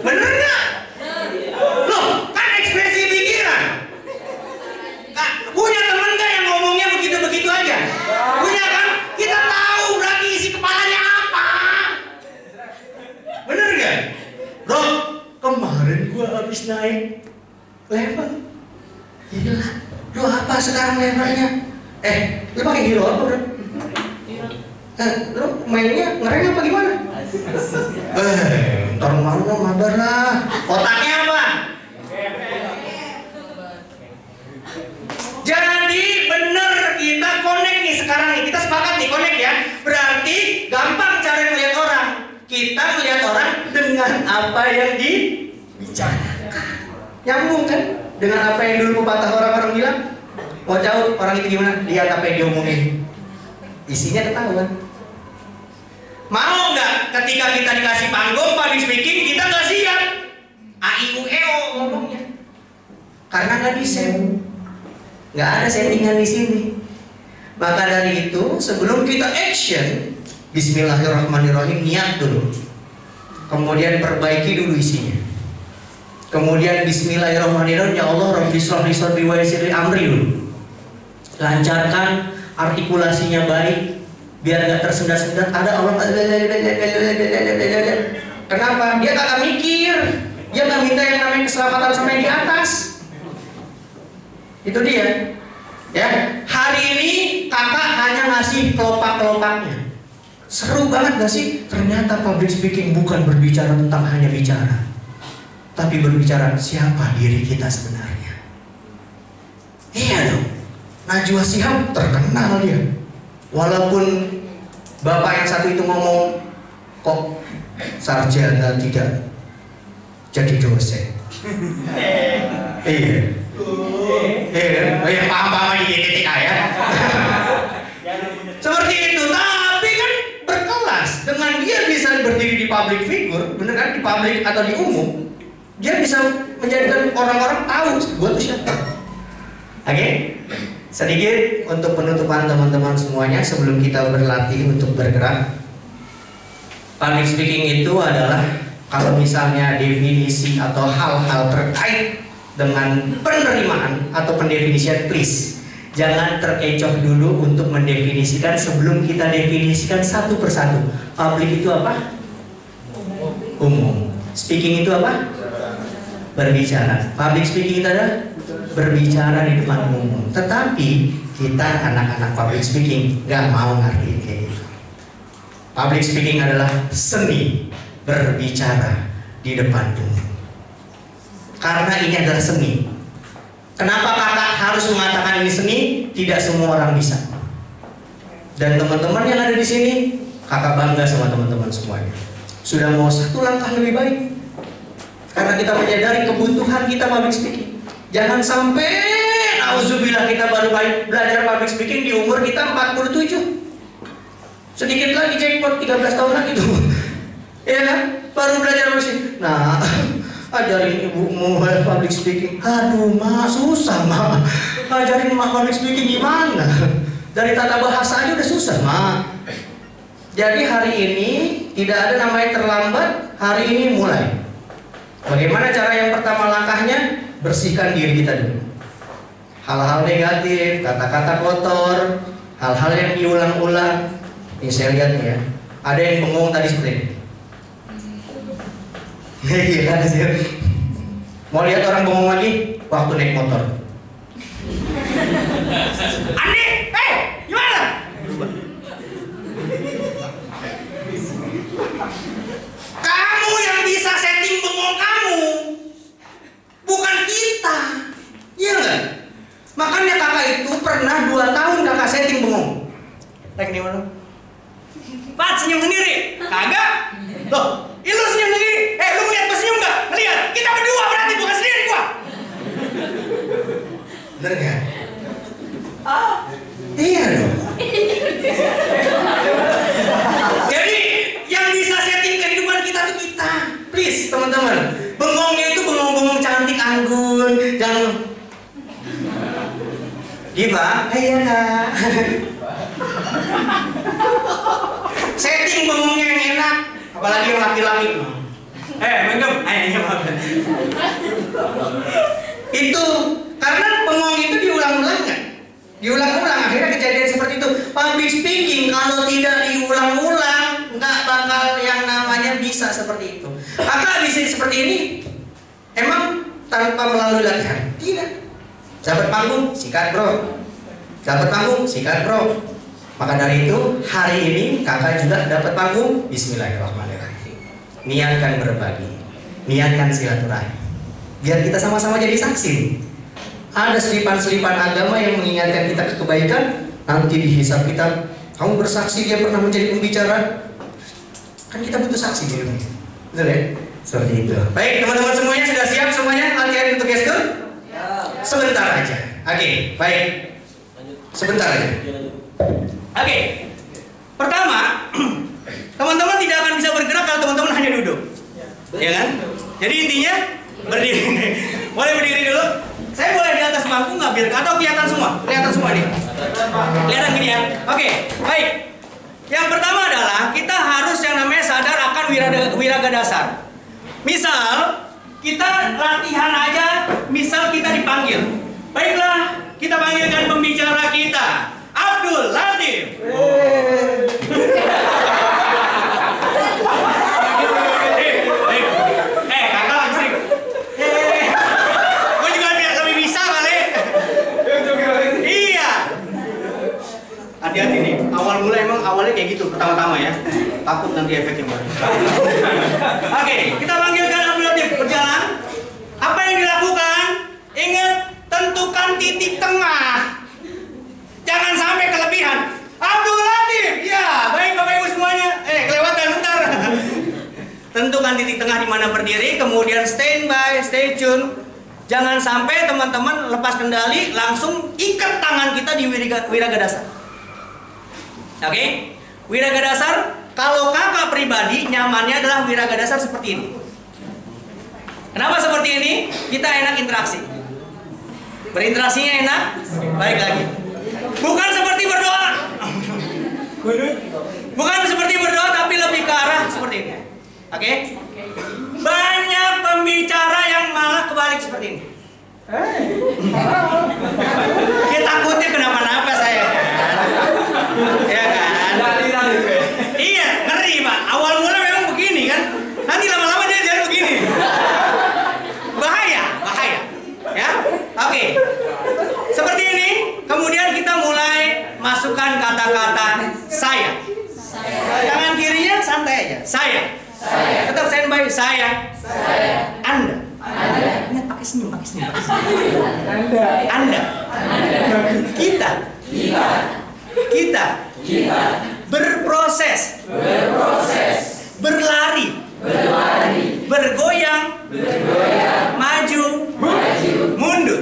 Bener nggak? Loh, kan ekspresi pikiran. Punya temen nggak yang ngomongnya begitu-begitu aja? Punya kan? Kita tahu berarti isi kepalanya apa. Bener nggak? Bro, kemarin gua habis naik level. Gila, lu apa sekarang levelnya? Lu pakai hero apa bro? Lu mainnya ngereng apa gimana? Ntar malu mabar lah. Otaknya apa? Jadi bener kita connect nih sekarang nih. Kita sepakat nih connect ya. Berarti gampang cara melihat orang. Kita melihat orang dengan apa yang dibicarakan. Nyambung kan? Dengan apa yang dulu pepatah orang-orang bilang. Mau tahu orang itu gimana? Lihat apa yang diomongin. Isinya ketahuan. Mau nggak ketika kita dikasih panggung public speaking kita nggak siap? AIUEO ngomongnya. Karena nggak di-set. Nggak ada settingan di sini. Maka dari itu sebelum kita action, Bismillahirrahmanirrahim, niat dulu. Kemudian perbaiki dulu isinya. Kemudian Bismillahirrahmanirrahim, ya Allah Rabbi shrah li sadri wa yassir li amri dulu. Lancarkan artikulasinya baik, biar nggak tersendat-sendat. Ada Allah. Kenapa? Dia tak mikir. Dia nggak minta yang namanya keselamatan sampai di atas. Itu dia. Ya, hari ini kakak hanya ngasih kelopak-kelopaknya. Seru banget gak sih? Ternyata public speaking bukan berbicara tentang hanya bicara, tapi berbicara siapa diri kita sebenarnya. Iya dong. Najwa Shihab terkenal dia. Walaupun bapak yang satu itu ngomong, kok sarjana tidak jadi dosen. Iya. Paham-paham di titik ya. Seperti itu, tapi kan berkelas. Dengan dia bisa berdiri di public figure, bener kan, di public atau di umum, dia bisa menjadikan orang-orang tahu gue tuh siapa. Oke? Sedikit untuk penutupan teman-teman semuanya sebelum kita berlatih untuk bergerak. Public speaking itu adalah kalau misalnya definisi atau hal-hal terkait dengan penerimaan atau pendefinisian, please jangan terkecoh dulu untuk mendefinisikan sebelum kita definisikan satu persatu. Public itu apa? Umum. Speaking itu apa? Berbicara. Public speaking itu adalah berbicara di depan umum. Tetapi kita anak-anak public speaking nggak mau ngerti kayak gitu. Public speaking adalah seni berbicara di depan umum. Karena ini adalah seni. Kenapa kakak harus mengatakan ini seni? Tidak semua orang bisa. Dan teman-teman yang ada di sini, kakak bangga sama teman-teman semuanya. Sudah mau satu langkah lebih baik. Karena kita menyadari kebutuhan kita public speaking. Jangan sampai auzubillah kita baru belajar public speaking di umur kita 47. Sedikit lagi jackpot 13 tahun lagi tuh. Ya kan? Baru belajar public speaking. Nah, ajarin ibumu public speaking. Aduh, ma, susah, ma. Ajarin ma public speaking gimana? Dari tata bahasa aja udah susah, ma. Jadi hari ini tidak ada namanya terlambat. Hari ini mulai. Bagaimana cara yang pertama langkahnya? Bersihkan diri kita dulu. Hal-hal negatif, kata-kata kotor, hal-hal yang diulang-ulang. Ini saya lihat nih ya. Ada yang bengong tadi seperti ini. Iya kan sih. Mau lihat orang bengong lagi waktu naik motor. Andi, gimana? Kamu yang bisa setting bengong kamu, bukan kita. Iya nggak? Makanya kakak itu pernah 2 tahun kakak setting bengong. Naik di mana? Pat, senyum sendiri. Kagak. Loh, lu senyum sendiri. Lu ngeliat gua senyum nggak? Ngeliat. Kita berdua berarti, bukan sendiri gua. Bener nggak? Iya dong. Jadi yang bisa setting kehidupan kita tuh kita. Please teman-teman, bengongnya itu bengong-bengong cantik anggun, jangan Diva, iya kak. Setting bengongnya yang enak, apalagi yang laki-laki. Mendem, itu karena bengong itu diulang-ulang kan? Diulang-ulang, akhirnya kejadian seperti itu. Public speaking kalau tidak diulang-ulang nggak bakal yang namanya bisa seperti itu. Apakah bisa seperti ini? Emang tanpa melalui latihan? Tidak. Sahabat panggung, sikat bro. Sahabat panggung, sikat bro. Maka dari itu hari ini kakak juga dapat panggung. Bismillahirrahmanirrahim. Niatkan berbagi, niatkan silaturahmi. Biar kita sama-sama jadi saksi. Ada selipan-selipan agama yang mengingatkan kita ke kebaikan. Nanti dihisab kita, kamu bersaksi dia pernah menjadi pembicara. Kan kita butuh saksi di dunia. Betul ya? Seperti itu. Baik teman-teman semuanya sudah siap semuanya latihan untuk gestur? Sebentar aja. Oke, baik. Sebentar aja. Oke. Pertama, teman-teman tidak akan bisa bergerak kalau teman-teman hanya duduk. Ya kan? Jadi intinya berdiri. Boleh berdiri dulu. Saya boleh di atas bangku nggak biar atau kelihatan semua? Kelihatan semua nih. Kelihatan gini ya. Oke, baik. Yang pertama adalah kita harus yang namanya sadar akan wiraga dasar. Misal kita latihan aja, misal kita dipanggil. Baiklah, kita panggilkan pembicara kita, Abdul Latif. Kakak lagi. Gue juga lebih bisa kali. Iya. Hati-hati nih. Awalnya kayak gitu pertama-tama ya. Takut nanti efeknya baru. Oke, kita panggilkan Abdul Latif berjalan. Apa yang dilakukan? Ingat, tentukan titik tengah. Jangan sampai kelebihan. Abdul Latif, ya, baik Bapak Ibu semuanya. Kelewatan bentar. Tentukan titik tengah di mana berdiri, kemudian standby, stay tune. Jangan sampai teman-teman lepas kendali, langsung ikat tangan kita di wiraga dasar. Oke, wiraga dasar. Kalau kakak pribadi nyamannya adalah wiraga dasar seperti ini. Kenapa seperti ini? Kita enak interaksi. Berinteraksinya enak. Baik lagi. Bukan seperti berdoa. Bukan seperti berdoa, tapi lebih ke arah seperti ini. Oke? Banyak pembicara yang malah kebalik seperti ini. Dia takutnya kenapa-napa saya. Ya kan? Iya, ngeri Pak. Awal mula memang begini kan. Nanti lama-lama dia jadi begini. Bahaya. Ya? Oke. Seperti ini. Kemudian kita mulai masukkan kata-kata saya. Tangan kirinya santai aja. Saya. Tetap standby. Saya. Anda. Ingat pakai senyum. Anda. Kita. Berproses. Berlari. Bergoyang. Maju. Mundur.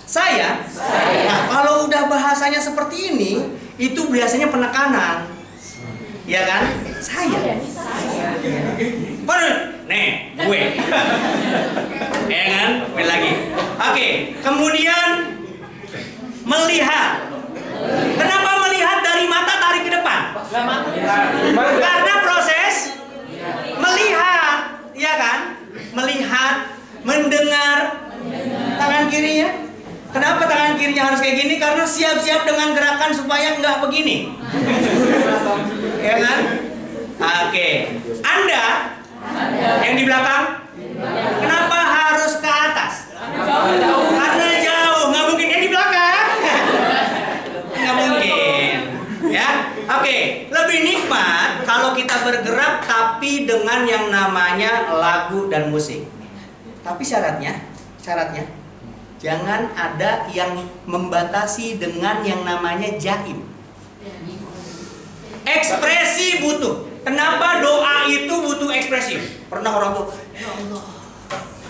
Saya. Nah, kalau udah bahasanya seperti ini, itu biasanya penekanan. Ya kan? Saya. Nih, gue. Ya kan? Main lagi. Oke, kemudian melihat. Kenapa melihat dari mata tarik ke depan? Karena proses melihat, ya kan? Melihat, mendengar. Tangan kirinya. Kenapa tangan kirinya harus kayak gini? Karena siap-siap dengan gerakan supaya nggak begini. Ya kan? Oke. Anda yang di belakang, kenapa harus ke atas? Karena jauh, nggak mungkin yang di belakang. Nggak mungkin. Ya, oke. Lebih nikmat kalau kita bergerak tapi dengan yang namanya lagu dan musik. Tapi syaratnya jangan ada yang membatasi dengan yang namanya jaim. Ekspresi butuh. Kenapa doa itu butuh ekspresi? Pernah orang tuh, ya Allah,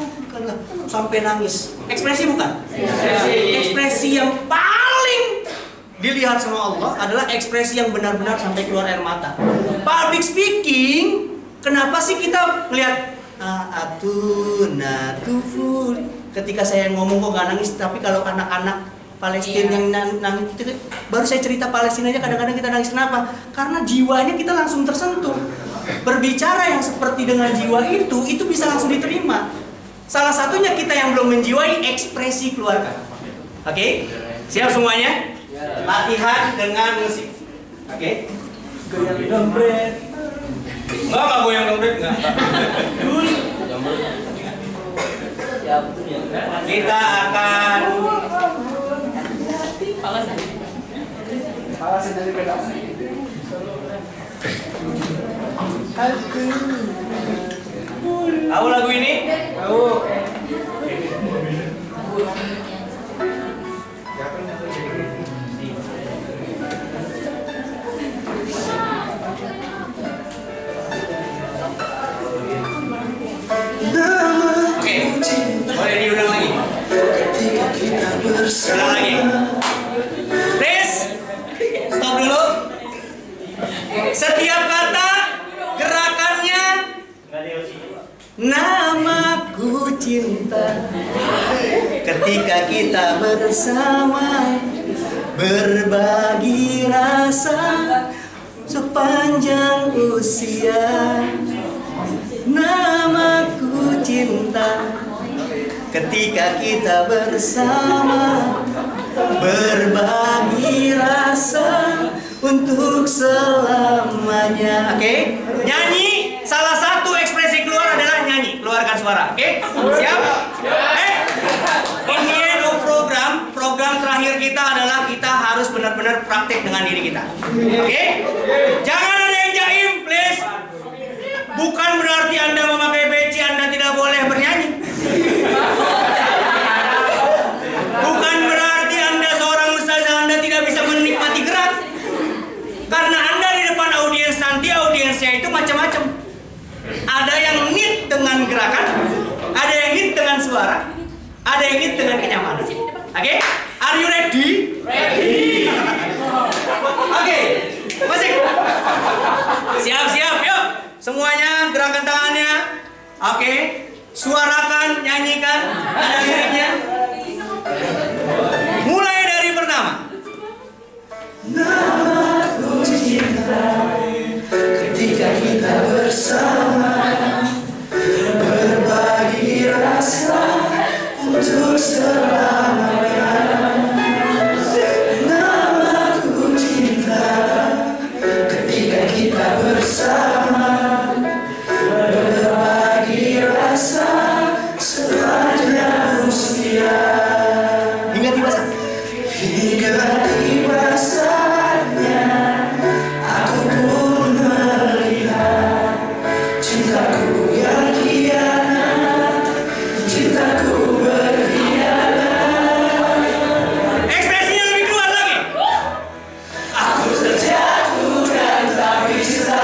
bukanlah sampai nangis. Ekspresi bukan? Ekspresi yang paling dilihat sama Allah adalah ekspresi yang benar-benar sampai keluar air mata. Public speaking, kenapa sih kita melihat ketika saya ngomong kok gak nangis, tapi kalau anak-anak Palestina yang nangis, baru saya cerita Palestina aja kadang-kadang kita nangis. Kenapa? Karena jiwanya kita langsung tersentuh. Berbicara yang seperti dengan jiwa itu bisa langsung diterima. Salah satunya kita yang belum menjiwai, ekspresi keluarkan. Oke? Siap semuanya? Latihan dengan musik. Oke? Goyang dompet. Enggak goyang dompet, enggak. Kita akan tahu lagu ini? Tahu. Oke, boleh diulang lagi. Ulang lagi. Please, stop dulu. Setiap kata, gerakannya, namaku cinta. Ketika kita bersama, berbagi rasa sepanjang usia. Namaku cinta. Ketika kita bersama, berbagi rasa untuk selamanya. Oke? Nyanyi, salah satu ekspresi keluar adalah nyanyi. Keluarkan suara. Oke? Siap? Ini program terakhir kita adalah kita harus benar-benar praktek dengan diri kita. Oke? Jangan ada yang jaim, please. Bukan berarti Anda memakai peci Anda tidak boleh bernyanyi. Bukan berarti Anda seorang ustazah Anda tidak bisa menikmati gerak. Karena Anda di depan audiens nanti, audiensnya itu macam-macam. Ada yang need dengan gerakan, ada yang need dengan suara, ada yang need dengan kenyamanan. Oke? Are you ready? Ready. Oke. Musik. Siap-siap, yuk. Semuanya gerakan tangannya. Oke. Suarakan, nyanyikan. Ada liriknya. Mulai dari pertama. Namaku cinta. Ketika kita bersama, berbagi rasa untuk selamanya. Namaku cinta. Ketika kita bersama, berbagi rasa sepanjang usia. Hingga tiba saatnya aku pun melihat cintaku yang hianat, cintaku berkhianat. Ekspresinya lebih keluar lagi. Aku terjatuh dan tak bisa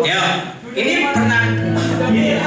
Ya, ini pernah tahu ya?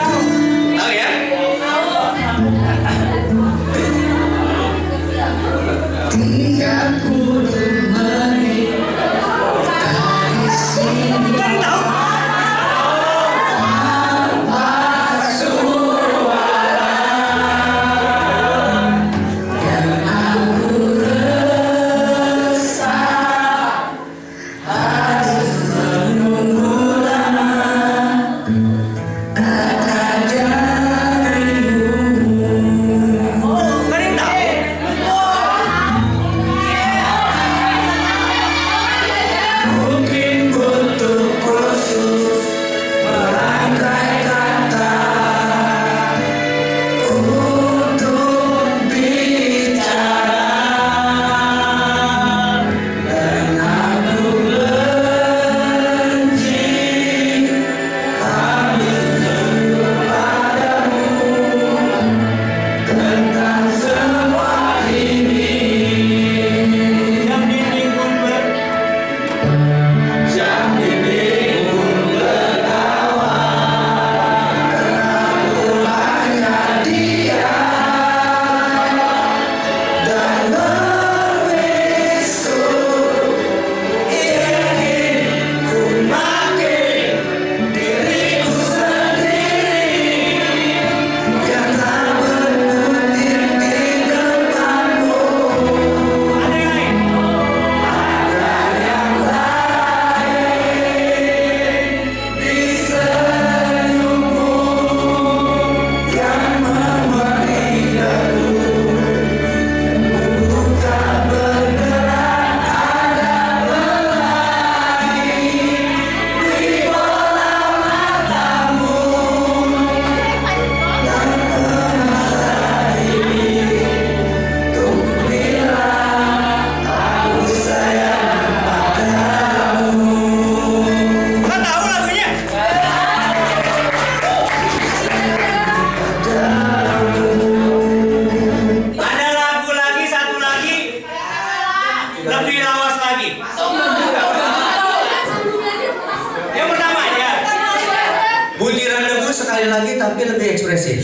sekali lagi tapi lebih ekspresif.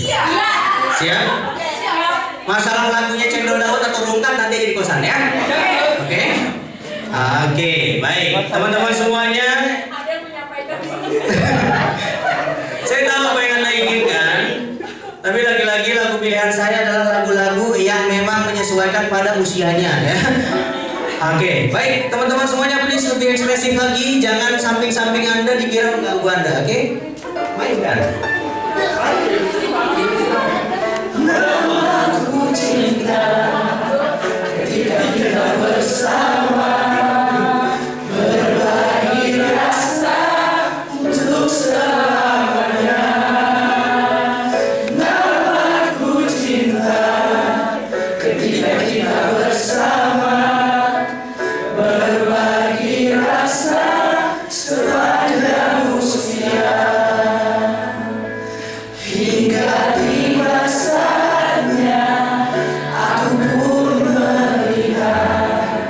Siap? Masalah lagunya cendol dawet atau rungkat nanti jadi kosan ya. Oke? Oke, baik. Teman-teman semuanya. Ada yang menyampaikan. Saya tahu apa yang Anda inginkan. Tapi lagi-lagi lagu pilihan saya adalah lagu-lagu yang memang menyesuaikan pada usianya ya. Oke, baik teman-teman semuanya, please lebih ekspresif lagi, jangan samping-samping Anda dikira mengganggu Anda, oke? Mainkan. Namaku cinta, ketika kita bersama, berbagi rasa untuk selamanya. Namaku cinta, ketika kita bersama, berbagi rasa sepanjang usia, hingga tiba saatnya aku pun melihat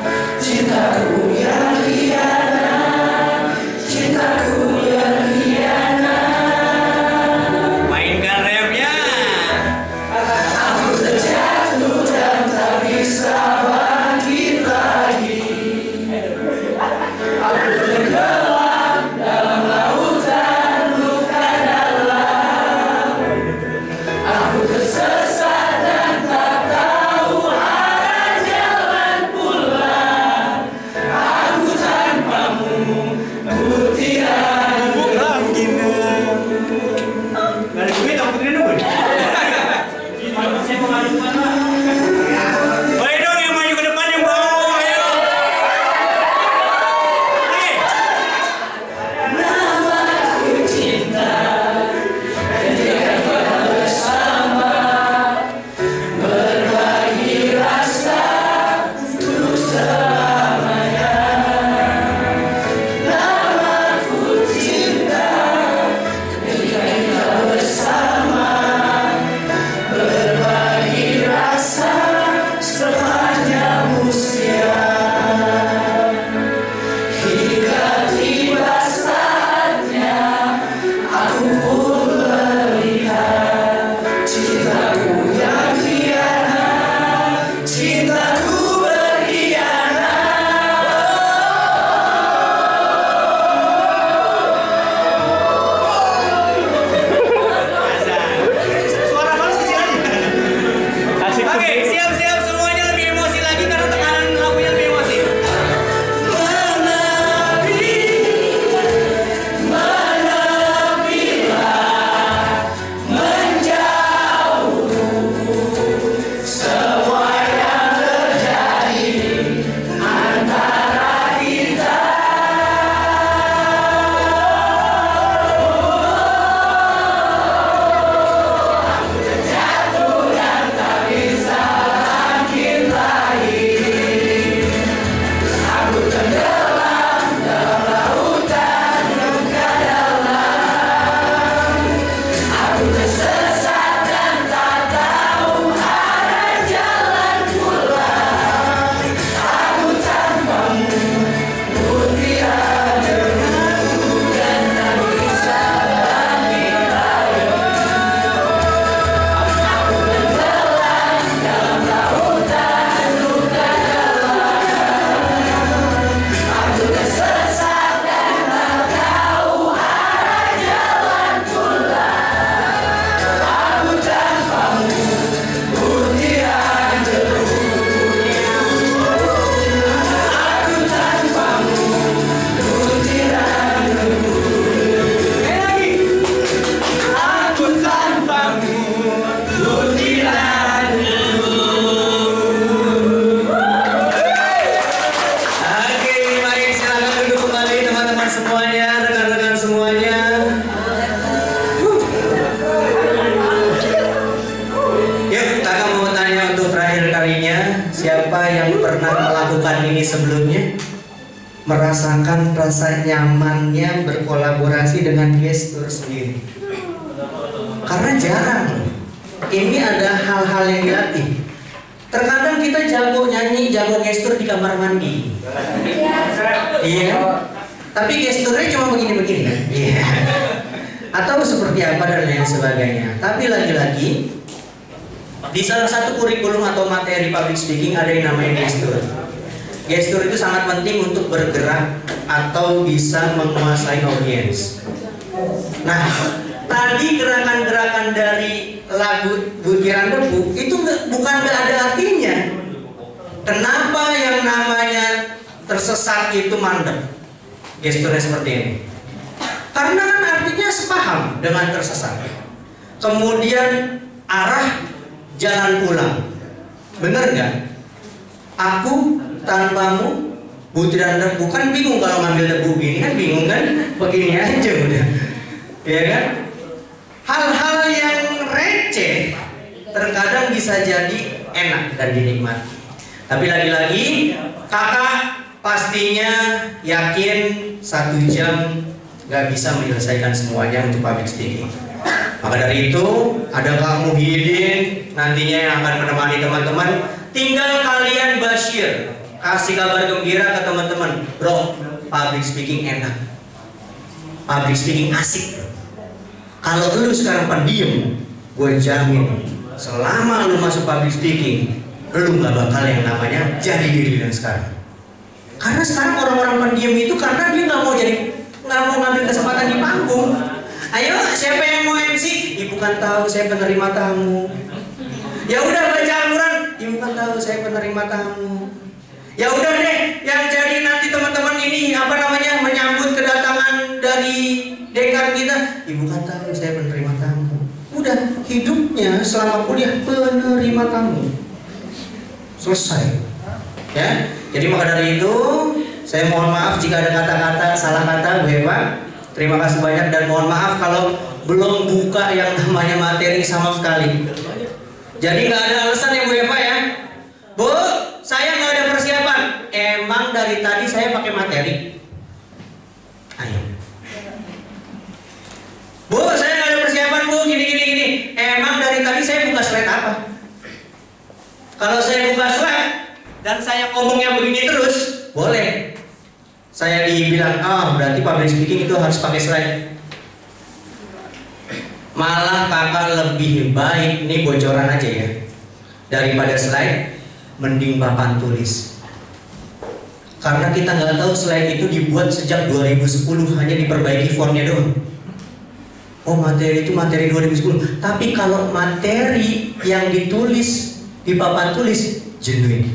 ya rekan-rekan semuanya. Yuk, kakak mau tanya untuk terakhir kalinya, siapa yang pernah melakukan ini sebelumnya? Merasakan rasa nyamannya berkolaborasi dengan gestur sendiri. Karena jarang. Ini ada hal-hal yang dilatih. Terkadang kita jago nyanyi, jago gestur di kamar mandi. Iya. Tapi gesturnya cuma begini-begini kan? Iya. Atau seperti apa dan lain sebagainya. Tapi lagi-lagi di salah satu kurikulum atau materi public speaking ada yang namanya gestur. Gestur itu sangat penting untuk bergerak atau bisa menguasai audiens. Nah, tadi gerakan-gerakan dari lagu Butiran Debu itu bukan gak ada artinya. Kenapa yang namanya tersesat itu mandek? Gesturnya seperti ini. Karena kan artinya sepaham dengan tersesat. Kemudian arah jalan pulang. Bener nggak? Aku tanpamu butiran debu, kan bingung kalau ngambil debu gini, kan bingung kan? Begini aja udah, ya kan? Hal-hal yang receh terkadang bisa jadi enak dan dinikmati. Tapi lagi-lagi kakak pastinya yakin 1 jam nggak bisa menyelesaikan semuanya untuk public speaking. Maka dari itu ada Kak Muhyiddin nantinya yang akan menemani teman-teman. Tinggal kalian Bashir kasih kabar gembira ke teman-teman, bro, public speaking enak, public speaking asik. Kalau lu sekarang pendiam, gue jamin selama lu masuk public speaking, lu nggak bakal yang namanya jadi diri yang sekarang. Karena sekarang orang-orang pendiam itu karena dia nggak mau ngambil kesempatan di panggung. Ayo, siapa yang mau MC? Ibu kan tahu saya penerima tamu. Ya udah baca Al-Quran. Ibu kan tahu saya penerima tamu. Ya udah deh, yang jadi nanti teman-teman ini menyambut kedatangan dari dekan kita. Ibu kan tahu saya penerima tamu. Udah, hidupnya selama kuliah penerima tamu. Selesai. Ya, jadi maka dari itu saya mohon maaf jika ada kata-kata salah kata Bu Eva. Terima kasih banyak dan mohon maaf kalau belum buka yang namanya materi sama sekali. Jadi nggak ada alasan ya Bu Eva ya. Bu, saya nggak ada persiapan. Emang dari tadi saya pakai materi. Ayo. Bu, saya nggak ada persiapan Bu. Gini. Emang dari tadi saya buka slide apa? Kalau saya buka slide dan saya ngomongnya begini terus, boleh. Saya dibilang, berarti public speaking itu harus pakai slide. Malah kakak lebih baik, ini bocoran aja ya, daripada slide, mending papan tulis. Karena kita nggak tahu slide itu dibuat sejak 2010, hanya diperbaiki fontnya doang. Oh, materi itu materi 2010. Tapi kalau materi yang ditulis di papan tulis genuine,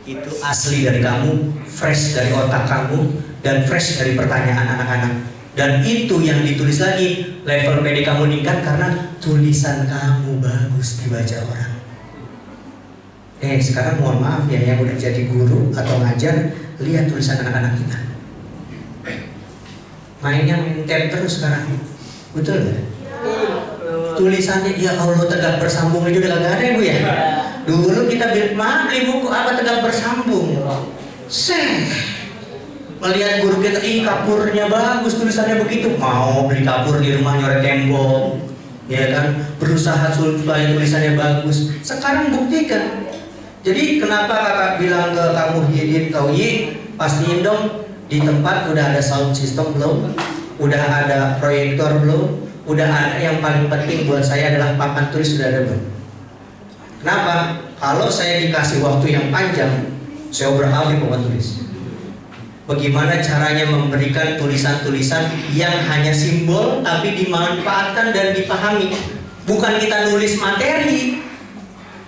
itu asli dari kamu, fresh dari otak kamu, dan fresh dari pertanyaan anak-anak. Dan itu yang ditulis lagi, level PD kamu meningkat karena tulisan kamu bagus dibaca orang. Sekarang mohon maaf ya, yang udah jadi guru atau ngajar, lihat tulisan anak-anak kita. Main tab terus sekarang, betul nggak? Tulisannya, ya Allah, tegak bersambung itu udah gak ada ya Bu ya? Dulu kita beli buku apa tegak bersambung. Melihat guru kita, kapurnya bagus, tulisannya begitu, mau beli kapur di rumah nyoret tembok, ya kan? Berusaha supaya tulisannya bagus. Sekarang buktikan. Jadi kenapa kakak bilang ke kamu Muhyiddin, Kauyi, pastiin dong di tempat udah ada sound system belum? Udah ada proyektor belum? Udah ada, yang paling penting buat saya adalah papan tulis sudah ada belum? Kenapa? Kalau saya dikasih waktu yang panjang, saya beralih papan tulis. Bagaimana caranya memberikan tulisan-tulisan yang hanya simbol tapi dimanfaatkan dan dipahami. Bukan kita nulis materi.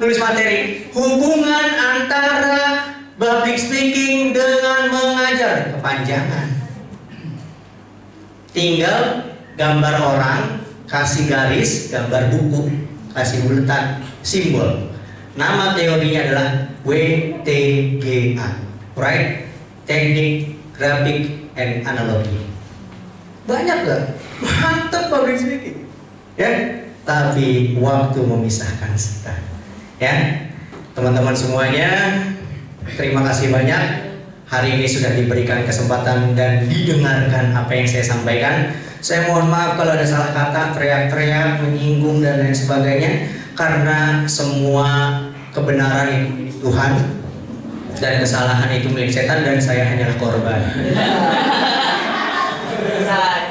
Nulis materi. Hubungan antara public speaking dengan mengajar kepanjangan. Tinggal gambar orang, kasih garis, gambar buku, kasih buletan, simbol. Nama teorinya adalah WTGA, right? Teknik, grafik, and analogi. Banyak gak? Mantap public speaking. Ya, tapi waktu memisahkan kita. Ya, teman-teman semuanya, terima kasih banyak. Hari ini sudah diberikan kesempatan dan didengarkan apa yang saya sampaikan. Saya mohon maaf kalau ada salah kata, teriak-teriak, menyinggung dan lain sebagainya. Karena semua kebenaran itu milik Tuhan dan kesalahan itu milik setan dan saya hanyalah korban.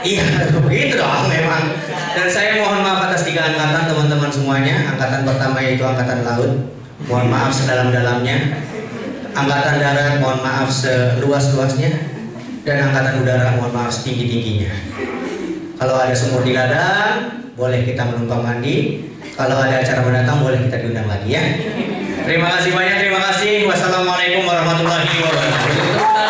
Iya, begitu dong memang. Dan saya mohon maaf atas 3 angkatan teman-teman semuanya. Angkatan pertama yaitu angkatan laut. Mohon maaf sedalam-dalamnya. Angkatan darat mohon maaf seluas-luasnya. Dan angkatan udara mohon maaf setinggi-tingginya. Kalau ada sumur di ladang, boleh kita menumpang mandi. Kalau ada acara mendatang, boleh kita diundang lagi ya. Terima kasih banyak, terima kasih. Wassalamualaikum warahmatullahi wabarakatuh.